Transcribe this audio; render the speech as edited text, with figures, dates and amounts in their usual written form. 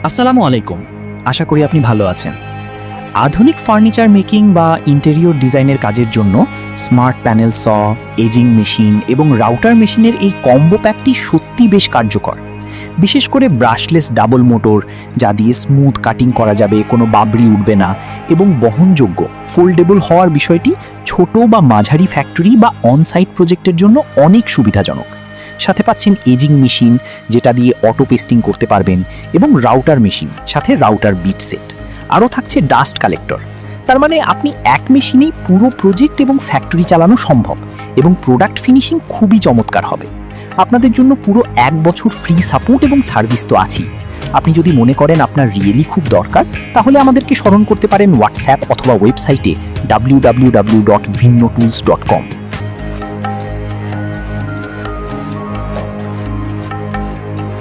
আসসালামু আলাইকুম। আশা করি আপনি ভালো আছেন। আধুনিক ফার্নিচার মেকিং বা ইন্টেরিয়র ডিজাইনের কাজের জন্য স্মার্ট প্যানেল স, এজিং মেশিন এবং রাউটার মেশিনের এই কম্বো প্যাকটি সত্যি বেশ কার্যকর। বিশেষ করে ব্রাশলেস ডাবল মোটর, যা দিয়ে স্মুথ কাটিং করা যাবে, কোনো বাবরি উঠবে না এবং বহনযোগ্য ফোল্ডেবল হওয়ার বিষয়টি ছোট বা মাঝারি ফ্যাক্টরি বা অন-সাইট প্রজেক্টের জন্য অনেক সুবিধাজনক। সাথে পাচ্ছেন এজিং মেশিন, যেটা দিয়ে অটো পেস্টিং করতে পারবেন, এবং রাউটার মেশিন, সাথে রাউটার বিট সেট। আরও থাকছে ডাস্ট কালেক্টর। তার মানে আপনি এক মেশিনেই পুরো প্রজেক্ট এবং ফ্যাক্টরি চালানো সম্ভব, এবং প্রোডাক্ট ফিনিশিং খুবই চমৎকার হবে। আপনাদের জন্য পুরো 1 বছর ফ্রি সাপোর্ট এবং সার্ভিস তো আছেই। আপনি যদি মনে করেন আপনার রিয়েলি খুব দরকার, তাহলে আমাদেরকে স্মরণ করতে পারেন হোয়াটসঅ্যাপ অথবা ওয়েবসাইটে www.vinnotools.com।